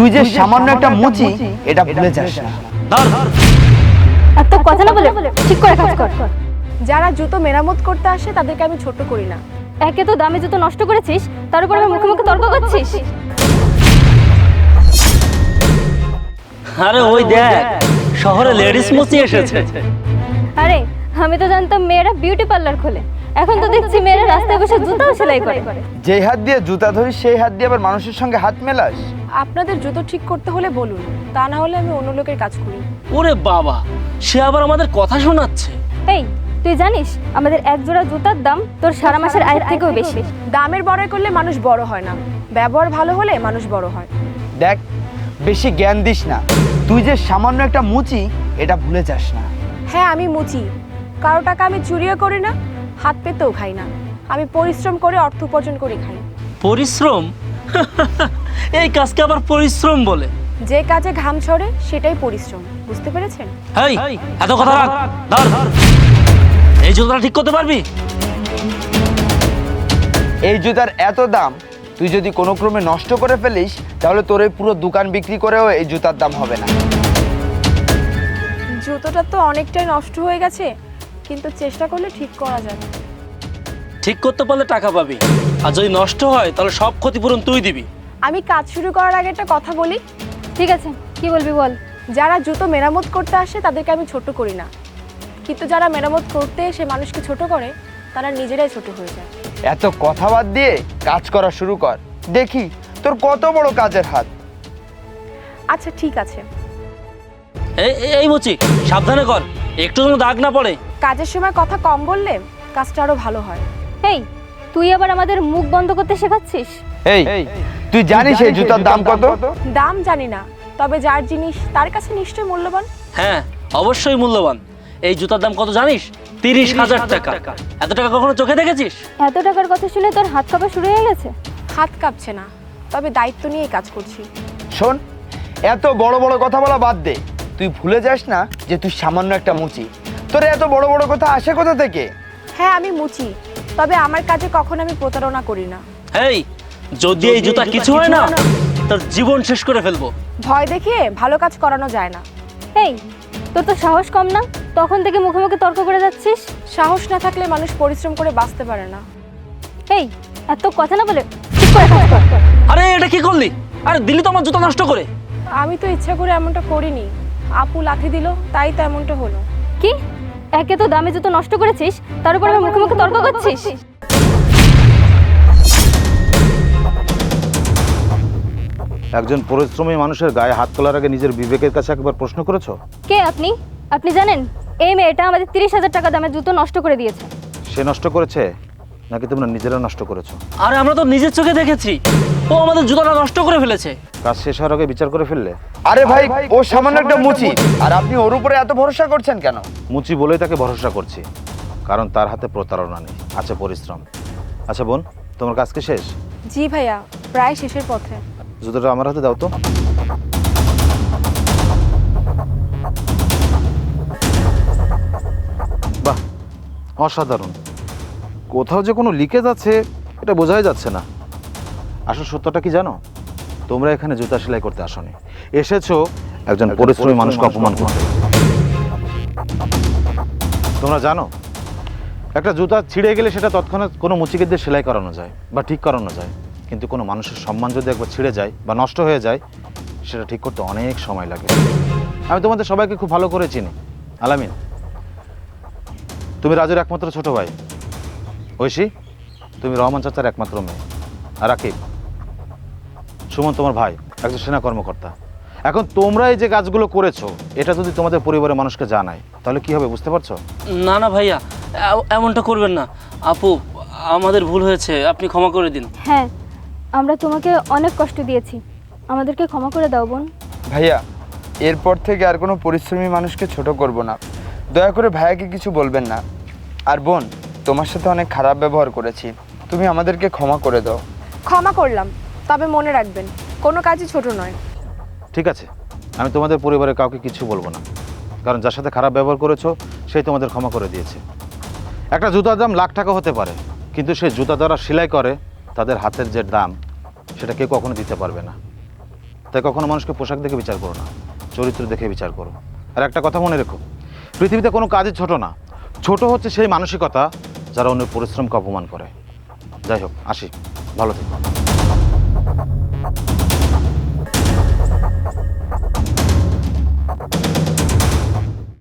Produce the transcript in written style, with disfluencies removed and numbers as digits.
তুই যে সামান্য একটা মুচি এটা ভুলে যাস না। এত কথা না বলে ঠিক করে কাজ কর। যারা জুতো মেরামত করতে আসে তাদেরকে আমি ছোট করি না। একে তো দামি জুতো নষ্ট করেছিস, তার উপর আমার মুখে মুখে তর্ক করছিস। আরে ওই দেখ, শহরে লেডিস মুচি এসেছে। আরে আমি তো জানতাম মেয়েরা বিউটি পার্লার খোলে, এখন তো দেখছি মেয়েরা রাস্তায় বসে জুতাও সেলাই করে। যেই হাত দিয়ে জুতা ধরিস সেই হাত দিয়ে আবার মানুষের সঙ্গে হাত মেলাস। আপনাদের জুতো ঠিক করতে হলে বলুন, তা না হলে আমি অন্য লোকের কাজ করি। ওরে বাবা, সে আবার আমাদের কথা শোনাচ্ছে। এই তুই জানিস আমাদের এক জোড়া জুতার দাম তোর সারা মাসের আয়ের থেকেও বেশি। দামের বড়াই করলে মানুষ বড় হয় না, ব্যবহার ভালো হলে মানুষ বড় হয়। দেখ, বেশি জ্ঞান দিস না। তুই যে সামান্য একটা মুচি এটা ভুলে যাস না। হ্যাঁ, আমি মুচি, কারো টাকা আমি চুরিও করি না, হাত পেতেও খাই না। আমি পরিশ্রম করে অর্থ উপার্জন করে খাই। পরিশ্রম? এই কাজকে আবার পরিশ্রম বলে? যে কাজে ঘাম ঝরে সেটাই পরিশ্রম, বুঝতে পেরেছেন? এই এত কথা রাখ, ধর এই জুতোটা ঠিক করতে পারবি? এই জুতার এত দাম, তুই যদি কোনো ক্রমে নষ্ট করে ফেলিস তাহলে তোর এই পুরো দোকান বিক্রি করেও এই জুতার দাম হবে না। জুতোটা তো অনেকটাই নষ্ট হয়ে গেছে, কিন্তু চেষ্টা করলে ঠিক করা যাবে। ঠিক করতে পারলে টাকা পাবি, আর যদি নষ্ট হয় তাহলে সব ক্ষতিপূরণ তুই দিবি। আমি কাজ শুরু করার আগে একটা কথা বলি। ঠিক আছে, কি বলবি বল। যারা জুতো মেরামত করতে আসে তাদেরকে আমি ছোট করি না, কিন্তু যারা মেরামত করতে এসে মানুষকে ছোট করে তারা নিজেরাই ছোট হয়ে যায়। এত কথা বাদ দিয়ে কাজ করা শুরু কর, দেখি তোর কত বড় কাজের হাত। আচ্ছা ঠিক আছে। এই এই মুচি, সাবধানে কর, একটু যেন দাগ না পড়ে। কাজের সময় কথা কম বললে কাজটা আরো ভালো হয়। এই তুই আবার আমাদের মুখ বন্ধ করতে শেখাচ্ছিস? এই তুই জানিস এই জুতার দাম কত? দাম জানি না, তবে যার জিনিস তার কাছে নিশ্চয়ই মূল্যবান। হ্যাঁ, অবশ্যই মূল্যবান। এই জুতার দাম কত জানিস? 30,000 টাকা। এত টাকা কখনো চোখে দেখেছিস? এত টাকার কথা শুনে তোর হাত কাঁপা শুরু হয়ে গেছে? হাত কাঁপছে না, তবে দায়িত্ব নিয়েই কাজ করছি। শোন, এত বড় বড় কথা বলা বাদ দে। তুই ভুলে যাস না যে তুই সামান্য একটা মুচি। তোর এত বড় বড় কথা আসে কোথা থেকে? হ্যাঁ, আমি মুচি, তবে আমার কাজে কখনো আমি প্রতারণা করি না। এই যদি এই জুতা কিছু হয় না, তোর জীবন শেষ করে ফেলবো। ভয় দেখিয়ে ভালো কাজ করানো যায় না। এই তোর তো সাহস কম না, তখন থেকে মুখে মুখে তর্ক করে যাচ্ছিস। সাহস না থাকলে মানুষ পরিশ্রম করে বাঁচতে পারে না। এই এত কথা না বলে ঠিক করে কাজ কর। আরে এটা কি করলি? আরে দিলি তো আমার জুতা নষ্ট করে। আমি তো ইচ্ছা করে এমনটা করিনি, আপু লাথি দিল তাই তো এমনটা হলো। কি? একে তো দামি জুতো নষ্ট করেছিস, তার উপর আমার মুখে মুখে তর্ক করছিস। একজন পরিশ্রমী মানুষের গায়ে হাত তোলার আগে নিজের বিবেকের কাছে একবার প্রশ্ন করেছো? কে আপনি? আপনি জানেন এই মেয়েটা আমাদের 30,000 টাকা দামের জুতো নষ্ট করে দিয়েছে। সে নষ্ট করেছে নাকি তোমরা নিজেরা নষ্ট করেছো? আরে আমরা তো নিজের চোখে দেখেছি, ও আমাদের জুতাটা নষ্ট করে ফেলেছে। কাজ শেষ হওয়ার আগে বিচার করে ফেললে? আরে ভাই, ও সামান্য একটা মুচি, আর আপনি ওর উপরে এত ভরসা করছেন কেন? মুচি বলেই তাকে ভরসা করছি, কারণ তার হাতে প্রতারণা নেই, আছে পরিশ্রম। আচ্ছা বোন, তোমার কাজ কি শেষ? জি ভাইয়া, প্রায় শেষের পথে। জুতোটা আমার হাতে দাও তো। বাহ, অসাধারণ। কোথাও যে কোনো লিকেজ আছে এটা বোঝাই যাচ্ছে না। আসল সত্যটা কি জানো? তোমরা এখানে জুতা সেলাই করতে আসোনি, এসেছো একজন পরিশ্রমী মানুষকে অপমান করতে। তোমরা জানো একটা জুতা ছিঁড়ে গেলে সেটা তৎক্ষণাৎ কোনো মুচিকে দিয়ে সেলাই করানো যায় বা ঠিক করানো যায়, কিন্তু কোনো মানুষের সম্মান যদি একবার ছিঁড়ে যায় বা নষ্ট হয়ে যায় সেটা ঠিক করতে অনেক সময় লাগে। আমি তোমাদের সবাইকে খুব ভালো করে চিনি। আলামিন, তুমি রাজুর একমাত্র ছোট ভাই। ঐশী, তুমি রহমান চাচার একমাত্র মেয়ে। আর রাকিব, সুমন তোমার ভাই, একজন সেনা কর্মকর্তা। এখন তোমরা এই যে কাজগুলো করেছো এটা যদি তোমাদের পরিবারের মানুষকে জানায় তাহলে কি হবে বুঝতে পারছো? না না ভাইয়া, এমনটা করবেন না। আপু, আমাদের ভুল হয়েছে, আপনি ক্ষমা করে দিন। হ্যাঁ, আমরা তোমাকে অনেক কষ্ট দিয়েছি, আমাদেরকে ক্ষমা করে দাও বোন। ভাইয়া, এরপর থেকে আর কোনো পরিশ্রমী মানুষকে ছোট করব না। দয়া করে ভাইয়াকে কিছু বলবেন না। আর বোন, তোমার সাথে অনেক খারাপ ব্যবহার করেছি, তুমি আমাদেরকে ক্ষমা করে দাও। ক্ষমা করলাম, তবে মনে রাখবেন কোনো কাজই ছোট নয়। ঠিক আছে, আমি তোমাদের পরিবারের কাউকে কিছু বলবো না, কারণ যার সাথে খারাপ ব্যবহার করেছো সেই তোমাদের ক্ষমা করে দিয়েছে। একটা জুতার দাম লাখ টাকা হতে পারে, কিন্তু সেই জুতা যারা সেলাই করে তাদের হাতের যে দাম সেটা কেউ কখনো দিতে পারবে না। তাই কখনো মানুষকে পোশাক দেখে বিচার করো না, চরিত্র দেখে বিচার করো। আর একটা কথা মনে রেখো, পৃথিবীতে কোনো কাজই ছোট না, ছোট হচ্ছে সেই মানসিকতা যারা অন্যের পরিশ্রমকে অপমান করে। যাই হোক, আসি, ভালো থেকো।